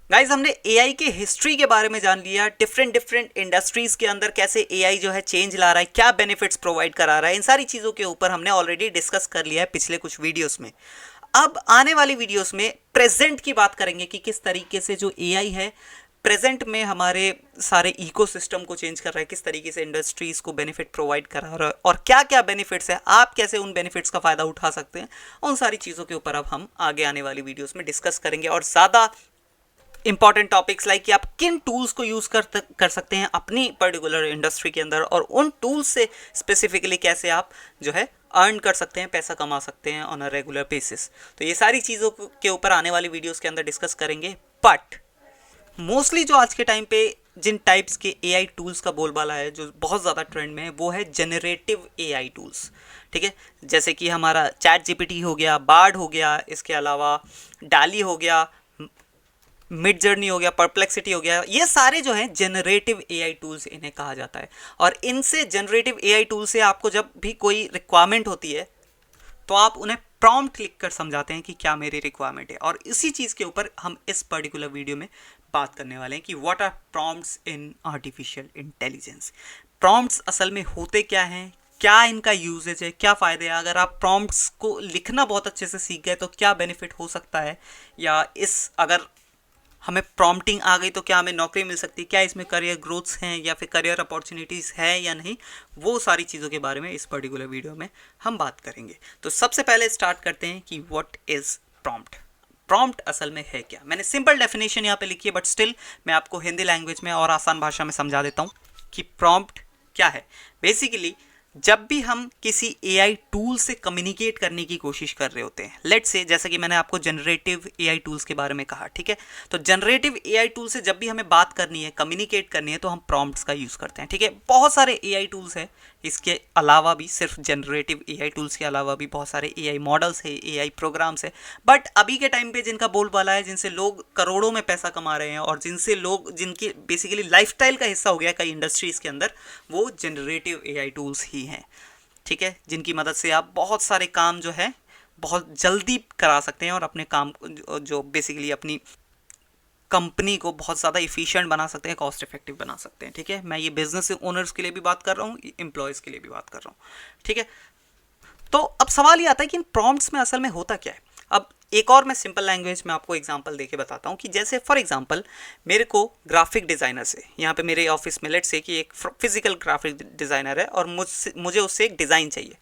Guys हमने AI के history के बारे में जान लिया, डिफरेंट डिफरेंट इंडस्ट्रीज के अंदर कैसे एआई जो है चेंज ला रहा है, क्या बेनिफिट्स प्रोवाइड करा रहा है, इन सारी चीज़ों के ऊपर हमने ऑलरेडी डिस्कस कर लिया है पिछले कुछ वीडियोस में। अब आने वाली वीडियोस में प्रेजेंट की बात करेंगे कि किस तरीके से जो एआई है प्रेजेंट में हमारे सारे इकोसिस्टम को चेंज कर रहा है, किस तरीके से इंडस्ट्रीज को बेनिफिट प्रोवाइड करा रहा है और क्या क्या बेनिफिट्स है, आप कैसे उन बेनिफिट्स का फ़ायदा उठा सकते हैं। उन सारी चीज़ों के ऊपर अब हम आगे आने वाली वीडियोस में डिस्कस करेंगे और ज़्यादा इंपॉर्टेंट टॉपिक्स लाइक कि आप किन टूल्स को यूज़ कर सकते हैं अपनी पर्टिकुलर इंडस्ट्री के अंदर और उन टूल्स से स्पेसिफिकली कैसे आप जो है अर्न कर सकते हैं, पैसा कमा सकते हैं ऑन अ रेगुलर बेसिस। तो ये सारी चीज़ों के ऊपर आने वाली वीडियोस के अंदर डिस्कस करेंगे। बट मोस्टली जो आज के टाइम पे जिन टाइप्स के एआई टूल्स का बोलबाला है, जो बहुत ज़्यादा ट्रेंड में है, वो है जनरेटिव एआई टूल्स। ठीक है, जैसे कि हमारा चैट जीपीटी हो गया, बार्ड हो गया, इसके अलावा डाली हो गया, मिड जर्नी हो गया, परप्लेक्सिटी हो गया, ये सारे जो हैं जनरेटिव एआई टूल्स इन्हें कहा जाता है। और इनसे जनरेटिव एआई टूल से आपको जब भी कोई रिक्वायरमेंट होती है तो आप उन्हें प्रॉम्प्ट लिख कर समझाते हैं कि क्या मेरी रिक्वायरमेंट है। और इसी चीज़ के ऊपर हम इस पर्टिकुलर वीडियो में बात करने वाले हैं कि what are prompts in artificial intelligence. Prompts असल में होते क्या हैं, क्या इनका यूजेज है, क्या फ़ायदे हैं, अगर आप प्रॉम्प्ट्स को लिखना बहुत अच्छे से सीख गए तो क्या बेनिफिट हो सकता है, या इस अगर हमें प्रॉम्प्टिंग आ गई तो क्या हमें नौकरी मिल सकती है, क्या इसमें करियर ग्रोथ्स हैं या फिर करियर अपॉर्चुनिटीज़ है या नहीं, वो सारी चीज़ों के बारे में इस पर्टिकुलर वीडियो में हम बात करेंगे। तो सबसे पहले स्टार्ट करते हैं कि व्हाट इज़ प्रॉम्प्ट। प्रॉम्प्ट असल में है क्या। मैंने सिंपल डेफिनेशन यहाँ पे लिखी है, बट स्टिल मैं आपको हिंदी लैंग्वेज में और आसान भाषा में समझा देता हूँ कि प्रॉम्प्ट क्या है। बेसिकली जब भी हम किसी एआई टूल से कम्युनिकेट करने की कोशिश कर रहे होते हैं, लेट्स से जैसा कि मैंने आपको जनरेटिव एआई टूल्स के बारे में कहा, ठीक है, तो जनरेटिव एआई टूल से जब भी हमें बात करनी है, कम्युनिकेट करनी है, तो हम प्रॉम्प्ट्स का यूज़ करते हैं। ठीक है, बहुत सारे एआई टूल्स हैं, इसके अलावा भी, सिर्फ जनरेटिव एआई टूल्स के अलावा भी बहुत सारे एआई मॉडल्स है, एआई प्रोग्राम्स है। बट अभी के टाइम पे जिनका बोलबाला है, जिनसे लोग करोड़ों में पैसा कमा रहे हैं और जिनसे लोग, जिनकी बेसिकली लाइफस्टाइल का हिस्सा हो गया कई इंडस्ट्रीज़ के अंदर, वो जनरेटिव एआई टूल्स ही हैं। ठीक है, जिनकी मदद से आप बहुत सारे काम जो है बहुत जल्दी करा सकते हैं और अपने काम जो बेसिकली अपनी कंपनी को बहुत ज़्यादा इफिशिएंट बना सकते हैं, कॉस्ट इफेक्टिव बना सकते हैं। ठीक है, मैं ये बिजनेस ओनर्स के लिए भी बात कर रहा हूँ, एम्प्लॉयज़ के लिए भी बात कर रहा हूँ। ठीक है, तो अब सवाल ये आता है कि इन प्रॉम्प्ट्स में असल में होता क्या है। अब एक और मैं सिंपल लैंग्वेज में आपको एग्जांपल देके बताता हूँ कि जैसे फॉर एग्जांपल मेरे को ग्राफिक डिज़ाइनर से, यहाँ पे मेरे ऑफिस में लेट्स से कि एक फिजिकल ग्राफिक डिज़ाइनर है और मुझे उससे एक डिज़ाइन चाहिए।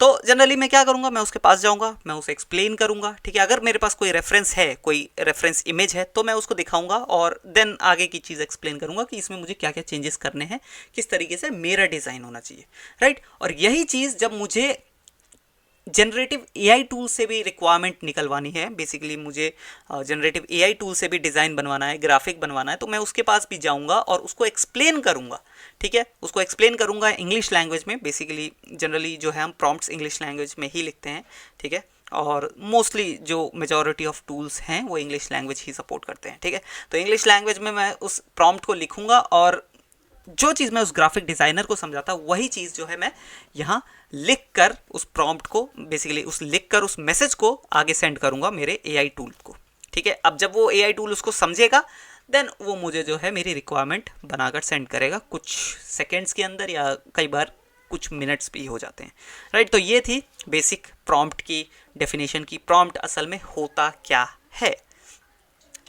तो जनरली मैं क्या करूँगा, मैं उसके पास जाऊँगा, मैं उसे एक्सप्लेन करूँगा। ठीक है, अगर मेरे पास कोई रेफरेंस है, कोई रेफरेंस इमेज है, तो मैं उसको दिखाऊंगा और देन आगे की चीज़ एक्सप्लेन करूँगा कि इसमें मुझे क्या क्या चेंजेस करने हैं, किस तरीके से मेरा डिज़ाइन होना चाहिए। राइट, और यही चीज़ जब मुझे जनरेटिव एआई टूल से भी रिक्वायरमेंट निकलवानी है, बेसिकली मुझे जनरेटिव एआई टूल से भी डिज़ाइन बनवाना है, ग्राफिक बनवाना है, तो मैं उसके पास भी जाऊंगा और उसको एक्सप्लेन करूंगा। ठीक है, उसको एक्सप्लेन करूंगा इंग्लिश लैंग्वेज में। बेसिकली जनरली जो है हम प्रॉम्प्ट्स इंग्लिश लैंग्वेज में ही लिखते हैं। ठीक है, और मोस्टली जो मेजॉरिटी ऑफ टूल्स हैं वो इंग्लिश लैंग्वेज ही सपोर्ट करते हैं। ठीक है, तो इंग्लिश लैंग्वेज में मैं उस प्रॉम्प्ट को लिखूंगा और जो चीज़ मैं उस ग्राफिक डिज़ाइनर को समझाता हूँ वही चीज़ जो है मैं यहाँ लिख कर उस प्रॉम्प्ट को, बेसिकली उस लिख कर उस मैसेज को आगे सेंड करूँगा मेरे एआई टूल को। ठीक है, अब जब वो एआई टूल उसको समझेगा देन वो मुझे जो है मेरी रिक्वायरमेंट बनाकर सेंड करेगा कुछ सेकेंड्स के अंदर, या कई बार कुछ मिनट्स भी हो जाते हैं। राइट, तो ये थी बेसिक प्रॉम्प्ट की डेफिनेशन की प्रॉम्प्ट असल में होता क्या है।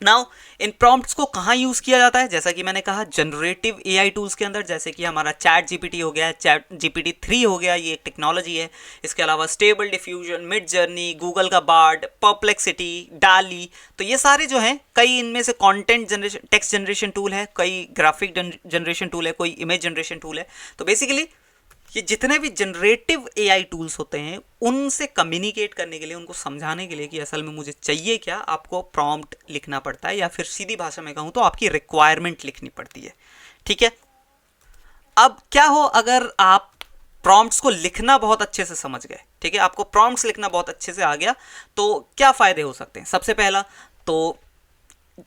नाउ इन प्रॉम्प्ट्स को कहाँ यूज़ किया जाता है, जैसा कि मैंने कहा जनरेटिव एआई टूल्स के अंदर, जैसे कि हमारा चैट जीपीटी हो गया, चैट जीपीटी 3 हो गया, ये एक टेक्नोलॉजी है। इसके अलावा stable diffusion, mid journey, Google का बार्ड, परप्लेक्सिटी, डाली, तो ये सारे जो हैं, कई इनमें से content generation, text generation tool है, कई ग्राफिक जनरेशन टूल है, कोई इमेज जनरेशन टूल है। तो बेसिकली ये जितने भी जनरेटिव एआई टूल्स होते हैं उनसे कम्युनिकेट करने के लिए, उनको समझाने के लिए कि असल में मुझे चाहिए क्या, आपको प्रॉम्प्ट लिखना पड़ता है, या फिर सीधी भाषा में कहूँ तो आपकी रिक्वायरमेंट लिखनी पड़ती है। ठीक है, अब क्या हो अगर आप प्रॉम्प्ट्स को लिखना बहुत अच्छे से समझ गए, ठीक है, आपको प्रॉम्प्ट्स लिखना बहुत अच्छे से आ गया, तो क्या फ़ायदे हो सकते हैं। सबसे पहला तो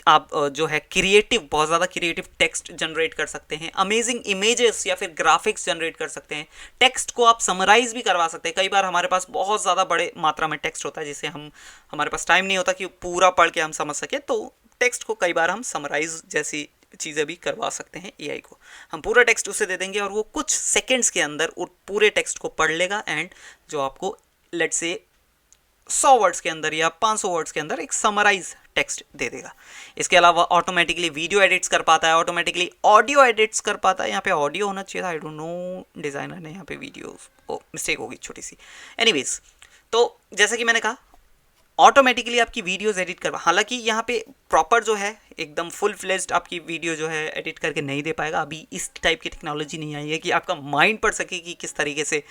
आप जो है क्रिएटिव, बहुत ज़्यादा क्रिएटिव टेक्स्ट जनरेट कर सकते हैं, अमेजिंग इमेजेस या फिर ग्राफिक्स जनरेट कर सकते हैं, टेक्स्ट को आप समराइज़ भी करवा सकते हैं। कई बार हमारे पास बहुत ज़्यादा बड़े मात्रा में टेक्स्ट होता है जिसे हमारे पास टाइम नहीं होता कि पूरा पढ़ के हम समझ सकें, तो टेक्स्ट को कई बार हम समराइज जैसी चीज़ें भी करवा सकते हैं एआई को। हम पूरा टेक्स्ट उसे दे देंगे और वो कुछ सेकंड्स के अंदर पूरे टेक्स्ट को पढ़ लेगा एंड जो आपको लेट से 100 वर्ड्स के अंदर या 500 वर्ड्स के अंदर एक समराइज टेक्स्ट दे देगा। इसके अलावा ऑटोमेटिकली वीडियो एडिट्स कर पाता है, ऑटोमेटिकली ऑडियो एडिट्स कर पाता है। यहाँ पे ऑडियो होना चाहिए था, आई डोंट नो, डिज़ाइनर ने यहाँ पे वीडियो, ओ मिस्टेक होगी छोटी सी। एनीवेज, तो जैसा कि मैंने कहा ऑटोमेटिकली आपकी वीडियोज़ एडिट करवा, हालांकि यहाँ पे प्रॉपर जो है एकदम फुल फ्लेज्ड आपकी वीडियो जो है एडिट करके नहीं दे पाएगा। अभी इस टाइप की टेक्नोलॉजी नहीं आई है कि आपका माइंड पढ़ सके कि किस तरीके से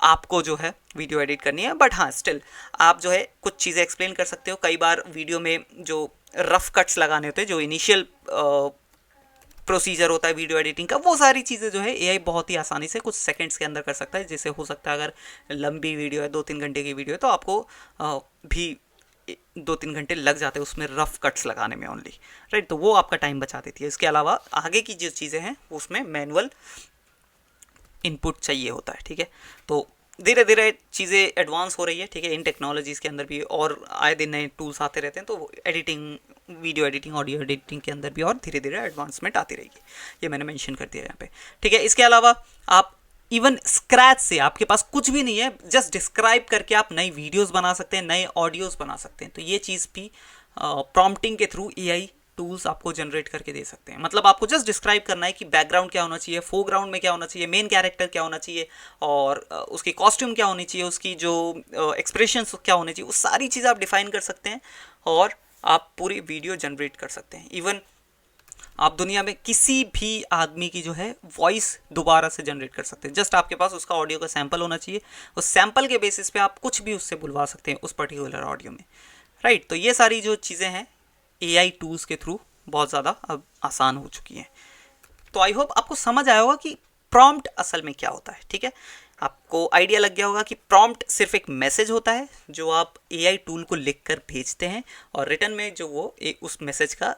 आपको जो है वीडियो एडिट करनी है। बट हाँ, स्टिल आप जो है कुछ चीज़ें एक्सप्लेन कर सकते हो। कई बार वीडियो में जो रफ कट्स लगाने होते हैं, जो इनिशियल प्रोसीजर होता है वीडियो एडिटिंग का, वो सारी चीज़ें जो है एआई बहुत ही आसानी से कुछ सेकंड्स के अंदर कर सकता है। जैसे हो सकता है अगर लंबी वीडियो है, 2-3 घंटे की वीडियो है, तो आपको भी 2-3 घंटे लग जाते हैं उसमें रफ कट्स लगाने में ओनली, राइट। तो वो आपका टाइम बचा देती है। इसके अलावा आगे की जो चीज़ें हैं उसमें मैनुअल इनपुट चाहिए होता है, ठीक है। तो धीरे धीरे चीज़ें एडवांस हो रही है, ठीक है, इन टेक्नोलॉजीज़ के अंदर भी, और आए दिन नए टूल्स आते रहते हैं। तो editing, video editing, audio editing के अंदर भी और धीरे धीरे एडवांसमेंट आती रहेगी। ये मैंने मेंशन कर दिया यहाँ पे, ठीक है। इसके अलावा आप इवन स्क्रैच से, आपके पास कुछ भी नहीं है, जस्ट डिस्क्राइब करके आप नई वीडियोस बना सकते हैं, नए ऑडियोज़ बना सकते हैं। तो ये चीज़ भी प्रॉम्प्टिंग के थ्रू एआई टूल्स आपको जनरेट करके दे सकते हैं। मतलब आपको जस्ट डिस्क्राइब करना है कि बैकग्राउंड क्या होना चाहिए, फोरग्राउंड में क्या होना चाहिए, मेन कैरेक्टर क्या होना चाहिए, और उसकी कॉस्ट्यूम क्या होनी चाहिए, उसकी जो एक्सप्रेशंस क्या होने चाहिए, वो सारी चीज़ें आप डिफाइन कर सकते हैं और आप पूरी वीडियो जनरेट कर सकते हैं। इवन आप दुनिया में किसी भी आदमी की जो है वॉइस दोबारा से जनरेट कर सकते हैं। जस्ट आपके पास उसका ऑडियो का सैंपल होना चाहिए, उस सैंपल के बेसिस पे आप कुछ भी उससे बुलवा सकते हैं उस पर्टिकुलर ऑडियो में, राइट। तो ये सारी जो चीज़ें हैं एआई टूल्स के थ्रू बहुत ज़्यादा अब आसान हो चुकी हैं। तो आई होप आपको समझ आया होगा कि प्रॉम्प्ट असल में क्या होता है, ठीक है। आपको आइडिया लग गया होगा कि प्रॉम्प्ट सिर्फ एक मैसेज होता है जो आप एआई टूल को लिखकर भेजते हैं और रिटर्न में जो वो एक उस मैसेज का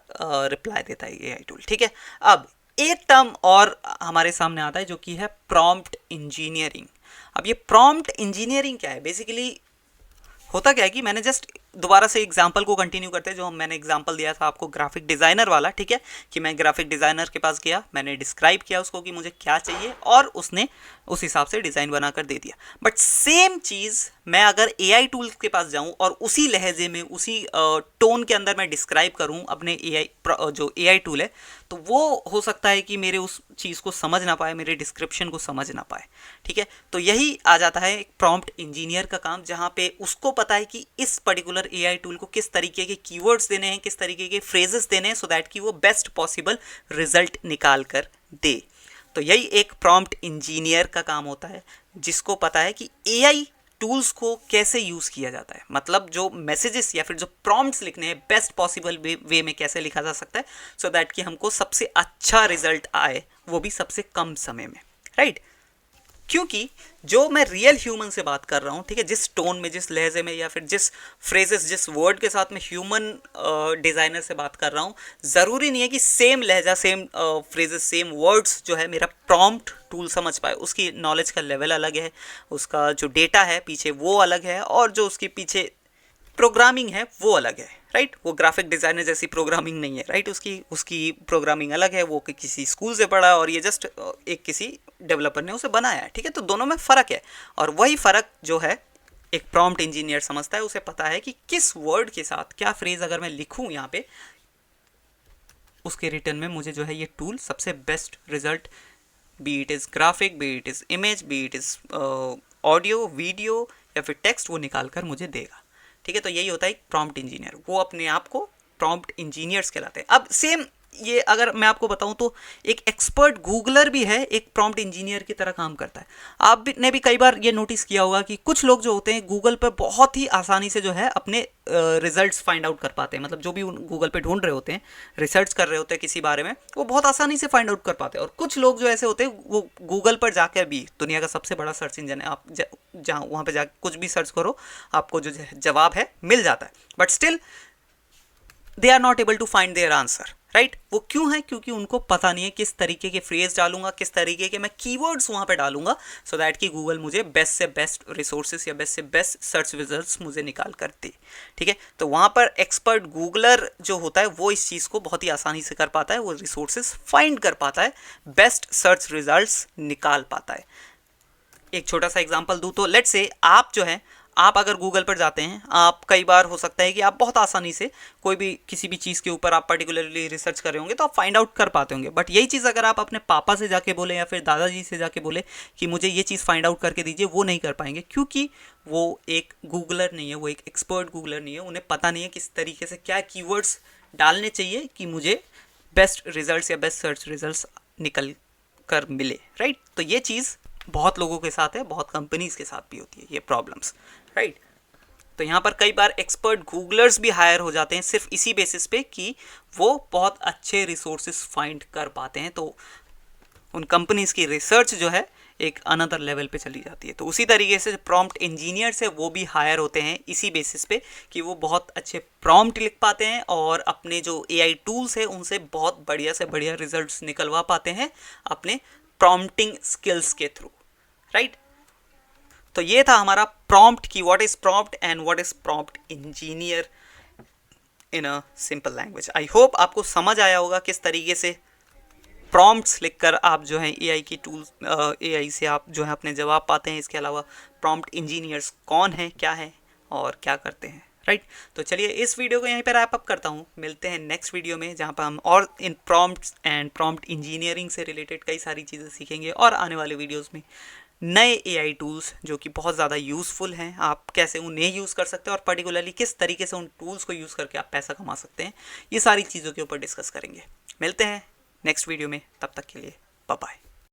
रिप्लाई देता है एआई टूल, ठीक है। अब एक टर्म और हमारे सामने आता है जो कि है प्रॉम्प्ट इंजीनियरिंग। अब ये प्रॉम्प्ट इंजीनियरिंग क्या है? बेसिकली होता क्या है कि मैंने जस्ट दोबारा से एग्जाम्पल को कंटिन्यू करते हैं, जो मैंने एग्जाम्पल दिया था आपको ग्राफिक डिज़ाइनर वाला, ठीक है, कि मैं ग्राफिक डिज़ाइनर के पास गया, मैंने डिस्क्राइब किया उसको कि मुझे क्या चाहिए और उसने उस हिसाब से डिज़ाइन बनाकर दे दिया। बट सेम चीज़ मैं अगर एआई टूल के पास जाऊं और उसी लहजे में, उसी टोन के अंदर मैं डिस्क्राइब करूं अपने एआई जो एआई टूल है, तो वो हो सकता है कि मेरे उस चीज़ को समझ ना पाए, मेरे डिस्क्रिप्शन को समझ ना पाए, ठीक है। तो यही आ जाता है एक प्रॉम्प्ट इंजीनियर का काम, जहाँ पे उसको पता है कि इस पर्टिकुलर एआई टूल को किस तरीके के कीवर्ड्स देने हैं, किस तरीके के फ्रेजेस देने हैं, सो दैट कि वो बेस्ट पॉसिबल रिजल्ट निकाल कर दे। तो यही एक प्रॉम्प्ट इंजीनियर का काम होता है, जिसको पता है कि एआई टूल्स को कैसे यूज़ किया जाता है, मतलब जो मैसेजेस या फिर जो प्रॉम्प्ट्स लिखने हैं बेस्ट पॉसिबल वे में कैसे लिखा जा सकता है, सो दैट कि हमको सबसे अच्छा रिजल्ट आए, वो भी सबसे कम समय में, राइट। क्योंकि जो मैं रियल ह्यूमन से बात कर रहा हूँ, ठीक है, जिस टोन में, जिस लहजे में, या फिर जिस फ्रेजेस, जिस वर्ड के साथ मैं ह्यूमन डिज़ाइनर से बात कर रहा हूँ, ज़रूरी नहीं है कि सेम लहजा, सेम फ्रेजेस, सेम वर्ड्स जो है मेरा प्रॉम्प्ट टूल समझ पाए। उसकी नॉलेज का लेवल अलग है, उसका जो डेटा है पीछे वो अलग है, और जो उसके पीछे प्रोग्रामिंग है वो अलग है, राइट। वो ग्राफिक डिज़ाइनर जैसी प्रोग्रामिंग नहीं है, राइट। उसकी प्रोग्रामिंग अलग है, वो किसी स्कूल से पढ़ा और ये जस्ट एक किसी डेवलपर ने उसे बनाया है, ठीक है। तो दोनों में फ़र्क है, और वही फ़र्क जो है एक प्रॉम्प्ट इंजीनियर समझता है। उसे पता है कि किस वर्ड के साथ क्या फ्रेज़ अगर मैं लिखूँ यहाँ पे, उसके रिटर्न में मुझे जो है ये टूल सबसे best result, B it is graphic, B it is image, B it is audio, video या फिर टेक्स्ट, वो निकाल कर मुझे देगा, ठीक है। तो यही होता है एक प्रॉम्प्ट इंजीनियर, वो अपने आप को प्रॉम्प्ट इंजीनियर्स कहलाते हैं। अब सेम ये अगर मैं आपको बताऊं तो एक एक्सपर्ट गूगलर भी है, एक प्रॉम्प्ट इंजीनियर की तरह काम करता है। आप ने भी कई बार ये नोटिस किया होगा कि कुछ लोग जो होते हैं गूगल पर बहुत ही आसानी से जो है अपने रिजल्ट्स फाइंड आउट कर पाते हैं, मतलब जो भी गूगल पे ढूंढ रहे होते हैं, रिसर्च कर रहे होते हैं किसी बारे में, वो बहुत आसानी से फाइंड आउट कर पाते हैं। और कुछ लोग जो ऐसे होते हैं वो गूगल पर जाकर भी, दुनिया का सबसे बड़ा सर्च इंजन है, आप जहाँ वहाँ पर जाकर कुछ भी सर्च करो, आपको जो जवाब है मिल जाता है, but still they are not able to find their answer, right. वो क्यों है? क्योंकि उनको पता नहीं है किस तरीके के फ्रेज डालूंगा, किस तरीके के मैं कीवर्ड्स वहाँ पे डालूंगा, सो दैट कि गूगल मुझे बेस्ट से बेस्ट रिसोर्सेज या बेस्ट से बेस्ट सर्च रिजल्ट्स मुझे निकाल कर दे। ठीक है, तो वहाँ पर एक्सपर्ट गूगलर जो होता है वो इस चीज़ को बहुत ही आसानी से कर पाता है, वो रिसोर्सेज फाइंड कर पाता है, बेस्ट सर्च रिजल्ट्स निकाल पाता है। एक छोटा सा एग्जांपल दूँ तो लेट्स से आप जो है, आप अगर गूगल पर जाते हैं, आप कई बार हो सकता है कि आप बहुत आसानी से कोई भी किसी भी चीज़ के ऊपर आप पर्टिकुलरली रिसर्च कर रहे होंगे तो आप फाइंड आउट कर पाते होंगे। बट यही चीज़ अगर आप अपने पापा से जाके बोले या फिर दादाजी से जाके बोले कि मुझे ये चीज़ फाइंड आउट करके दीजिए, वो नहीं कर पाएंगे, क्योंकि वो एक गूगलर नहीं है, वो एक एक्सपर्ट गूगलर नहीं है। उन्हें पता नहीं है किस तरीके से क्या कीवर्ड्स डालने चाहिए कि मुझे बेस्ट रिजल्ट्स या बेस्ट सर्च रिजल्ट्स निकल कर मिले, राइट। तो ये चीज़ बहुत लोगों के साथ है, बहुत कंपनीज के साथ भी होती है ये प्रॉब्लम्स, राइट। तो यहाँ पर कई बार एक्सपर्ट गूगलर्स भी हायर हो जाते हैं सिर्फ इसी बेसिस पे कि वो बहुत अच्छे रिसोर्सेज फाइंड कर पाते हैं, तो उन कंपनीज की रिसर्च जो है एक अनदर लेवल पे चली जाती है। तो उसी तरीके से प्रॉम्प्ट इंजीनियर्स है वो भी हायर होते हैं इसी बेसिस पे कि वो बहुत अच्छे प्रॉम्प्ट लिख पाते हैं और अपने जो एआई टूल्स है उनसे बहुत बढ़िया से बढ़िया रिजल्ट्स निकलवा पाते हैं अपने प्रॉम्प्टिंग स्किल्स के थ्रू, राइट। तो ये था हमारा प्रॉम्प्ट की what is prompt and what is prompt engineer in a simple language. I hope आपको समझ आया होगा किस तरीके से प्रॉम्प्ट्स लिखकर आप जो है एआई की टूल्स, एआई से आप जो है अपने जवाब पाते हैं। इसके अलावा प्रॉम्प्ट इंजीनियर्स कौन हैं, क्या हैं और क्या करते हैं, राइट। तो चलिए इस वीडियो को यहीं पर रैप अप करता हूँ, मिलते हैं नेक्स्ट वीडियो में जहाँ पर हम और इन प्रॉम्प्ट्स एंड प्रॉम्प्ट इंजीनियरिंग से रिलेटेड कई सारी चीज़ें सीखेंगे और आने वाले वीडियोज़ में नए एआई टूल्स जो कि बहुत ज़्यादा यूज़फुल हैं, आप कैसे उन्हें यूज़ कर सकते हैं और पर्टिकुलरली किस तरीके से उन टूल्स को यूज़ करके आप पैसा कमा सकते हैं, ये सारी चीज़ों के ऊपर डिस्कस करेंगे। मिलते हैं नेक्स्ट वीडियो में, तब तक के लिए बाय बाय।